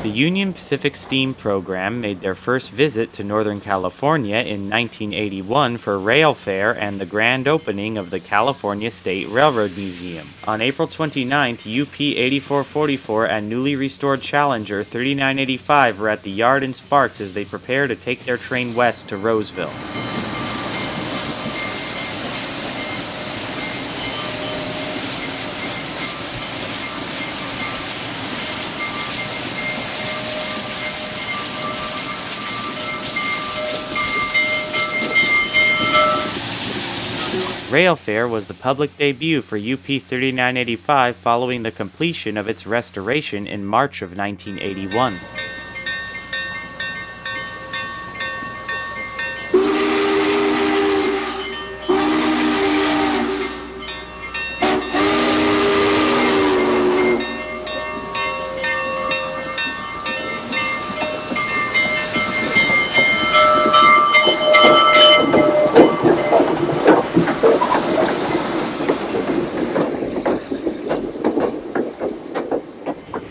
The Union Pacific Steam Program made their first visit to Northern California in 1981 for Railfair and the grand opening of the California State Railroad Museum. On April 29th, UP 8444 and newly restored Challenger 3985 were at the yard in Sparks as they prepare to take their train west to Roseville. Railfair was the public debut for UP 3985 following the completion of its restoration in March of 1981.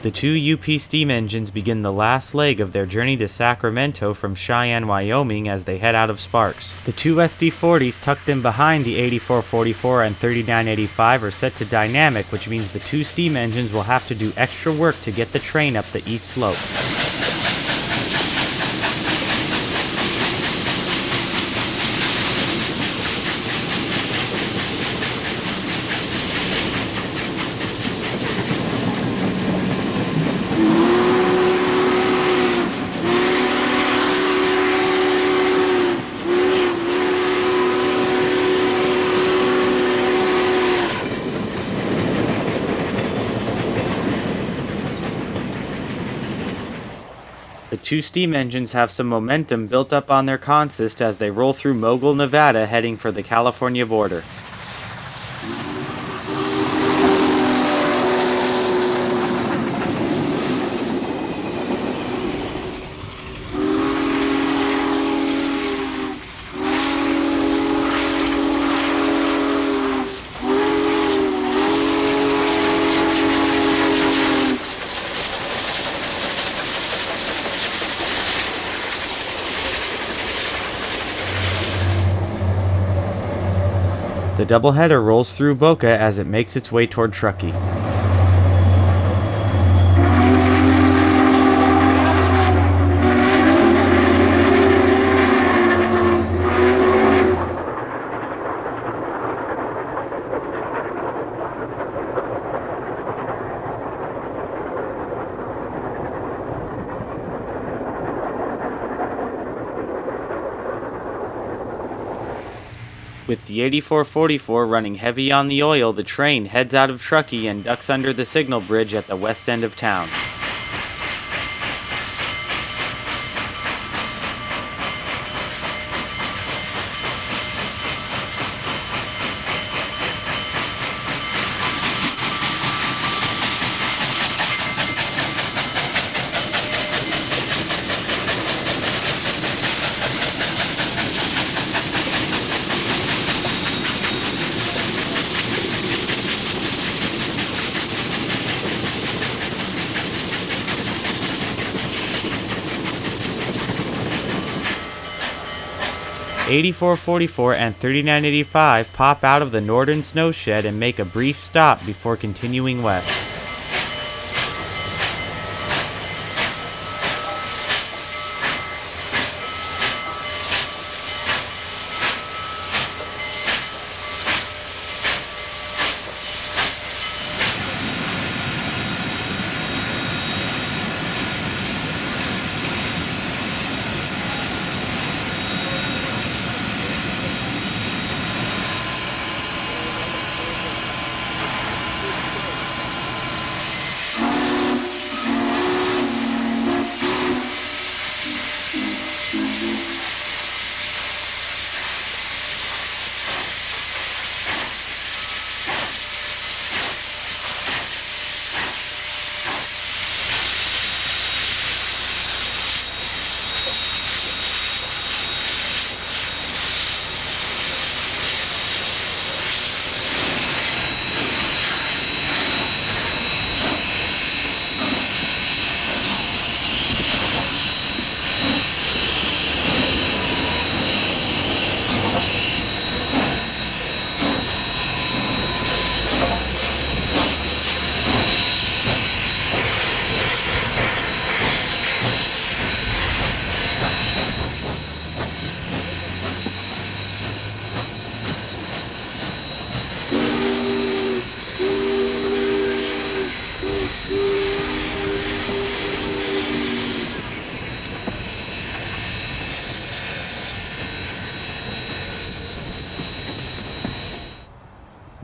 The two UP steam engines begin the last leg of their journey to Sacramento from Cheyenne, Wyoming as they head out of Sparks. The two SD40s tucked in behind the 8444 and 3985 are set to dynamic, which means the two steam engines will have to do extra work to get the train up the east slope. The two steam engines have some momentum built up on their consist as they roll through Mogul, Nevada, heading for the California border. The doubleheader rolls through Boca as it makes its way toward Truckee. With the 8444 running heavy on the oil, the train heads out of Truckee and ducks under the signal bridge at the west end of town. .8444 and 3985 pop out of the northern snow shed and make a brief stop before continuing west.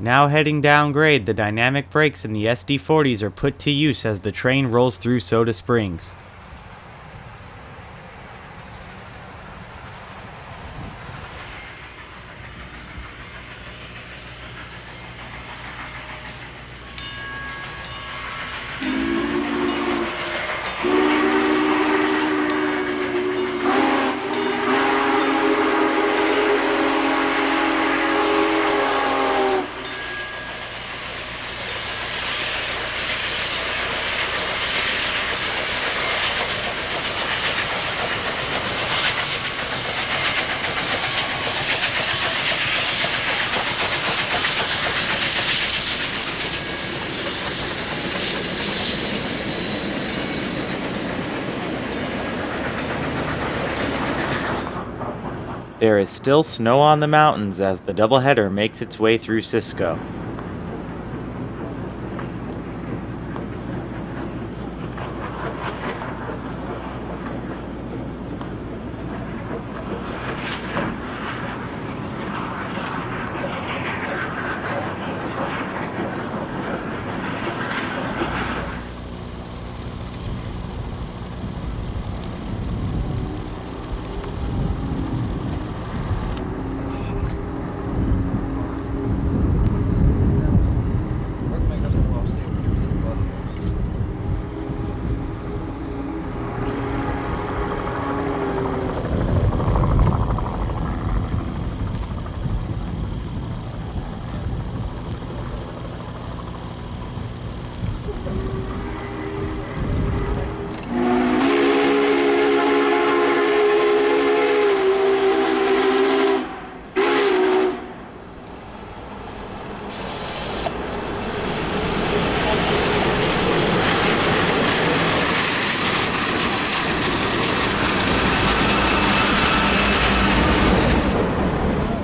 Now heading down grade, the dynamic brakes in the SD40s are put to use as the train rolls through Soda Springs. There is still snow on the mountains as the doubleheader makes its way through Cisco.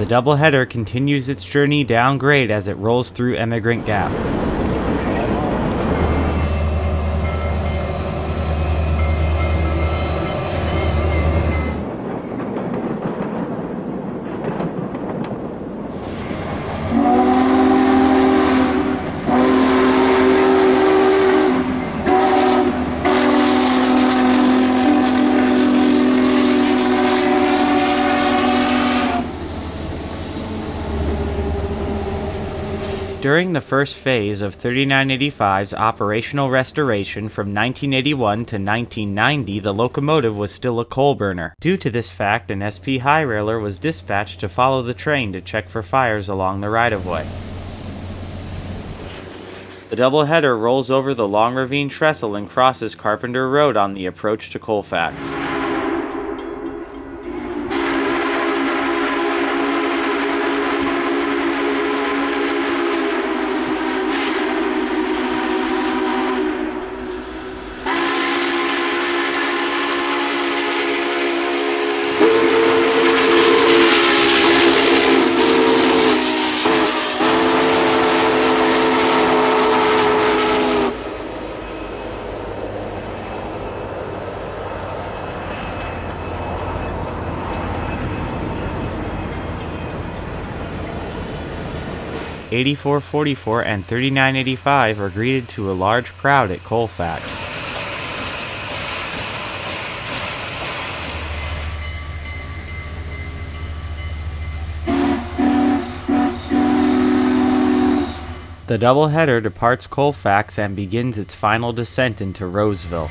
The doubleheader continues its journey down grade as it rolls through Emigrant Gap. During the first phase of 3985's operational restoration from 1981 to 1990, the locomotive was still a coal burner. Due to this fact, an SP high railer was dispatched to follow the train to check for fires along the right-of-way. The doubleheader rolls over the Long Ravine Trestle and crosses Carpenter Road on the approach to Colfax. '8444 and 3985 are greeted to a large crowd at Colfax. The doubleheader departs Colfax and begins its final descent into Roseville.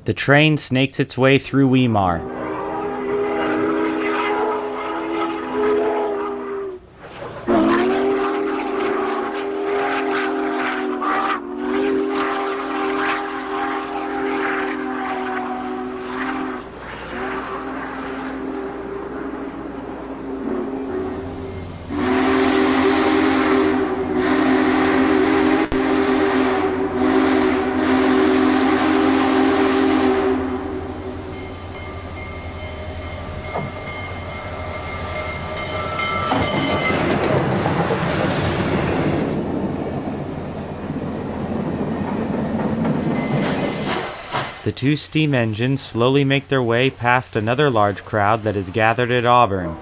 The train snakes its way through Weimar. The two steam engines slowly make their way past another large crowd that is gathered at Auburn.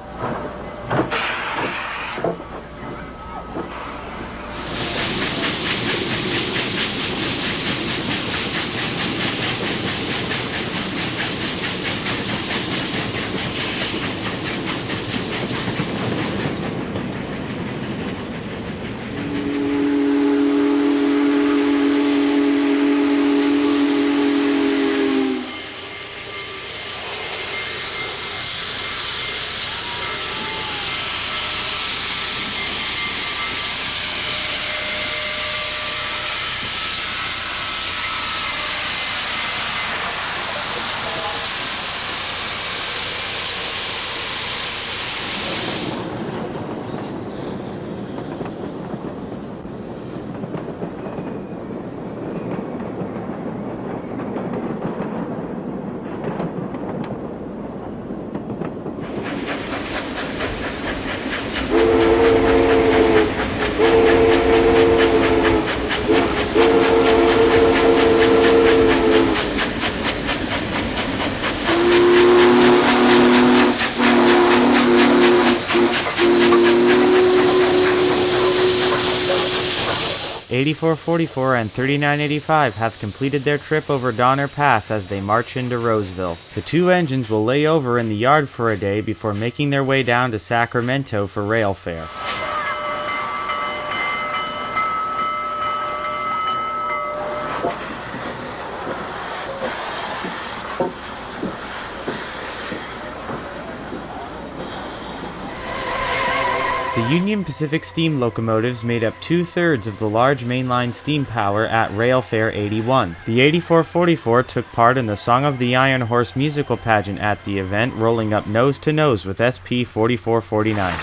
'8444 and 3985 have completed their trip over Donner Pass as they march into Roseville. The two engines will lay over in the yard for a day before making their way down to Sacramento for Railfair. The Union Pacific steam locomotives made up 2/3 of the large mainline steam power at Railfair 81. The 8444 took part in the Song of the Iron Horse musical pageant at the event, rolling up nose to nose with SP 4449.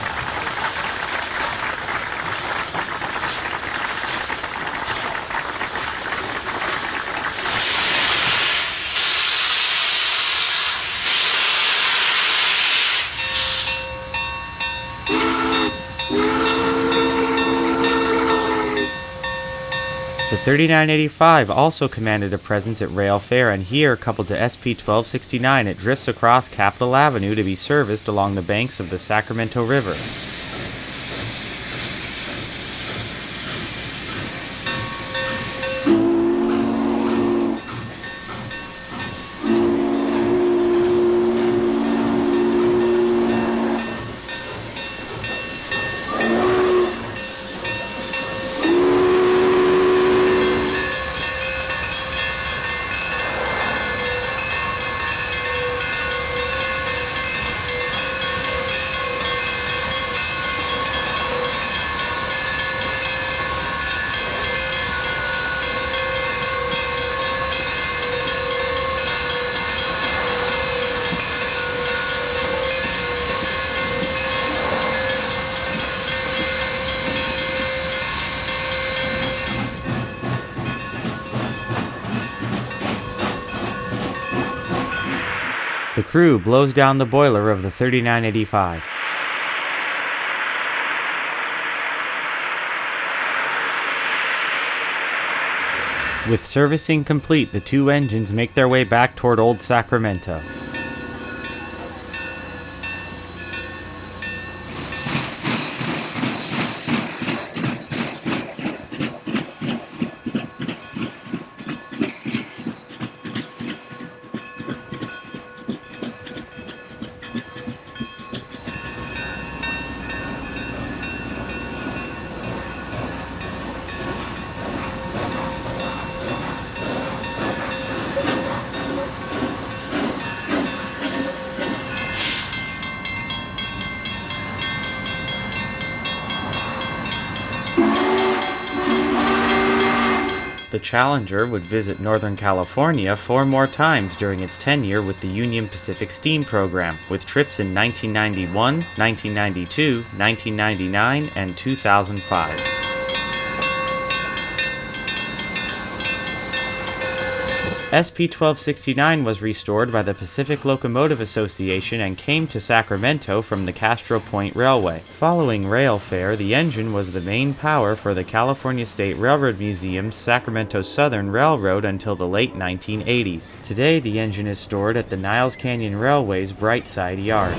The 3985 also commanded a presence at Railfair, and here, coupled to SP 1269, it drifts across Capitol Avenue to be serviced along the banks of the Sacramento River. The crew blows down the boiler of the 3985. With servicing complete, the two engines make their way back toward Old Sacramento. The Challenger would visit Northern California 4 more times during its tenure with the Union Pacific Steam Program, with trips in 1991, 1992, 1999, and 2005. SP 1269 was restored by the Pacific Locomotive Association and came to Sacramento from the Castro Point Railway. Following Railfair, the engine was the main power for the California State Railroad Museum's Sacramento Southern Railroad until the late 1980s. Today, the engine is stored at the Niles Canyon Railway's Brightside Yard.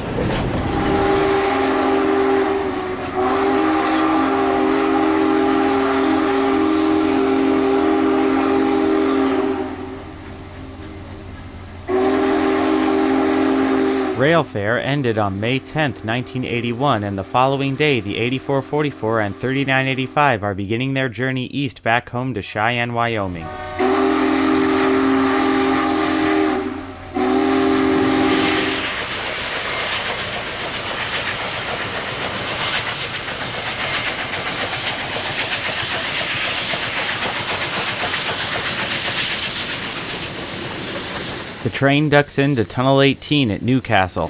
Railfair ended on May 10, 1981, and the following day the 8444 and 3985 are beginning their journey east back home to Cheyenne, Wyoming. The train ducks into Tunnel 18 at Newcastle.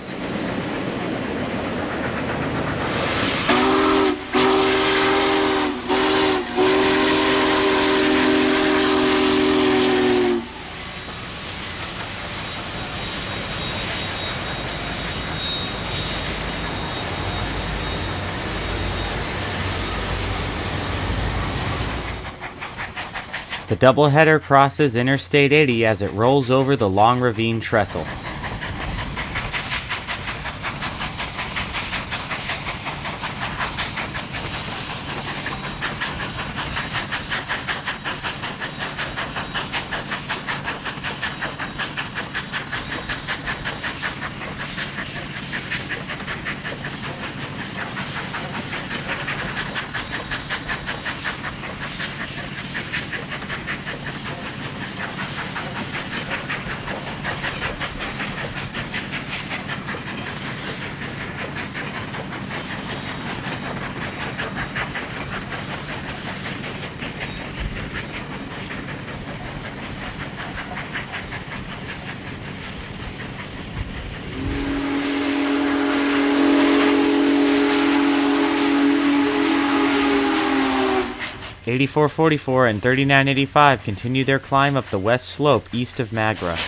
The Doubleheader crosses Interstate 80 as it rolls over the Long Ravine Trestle. (8444) and 3985 continue their climb up the west slope east of Magra.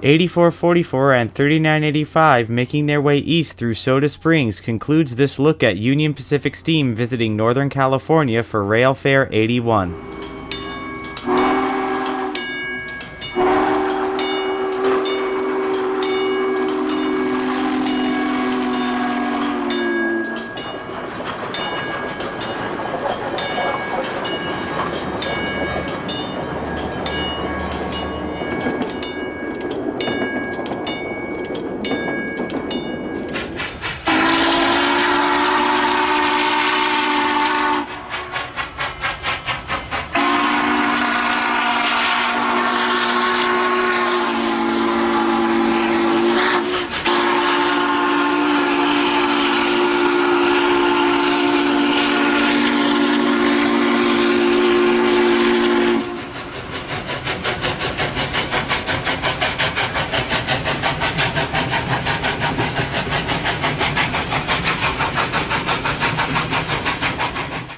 (8444) and 3985 making their way east through Soda Springs concludes this look at Union Pacific Steam visiting Northern California for Railfair 81.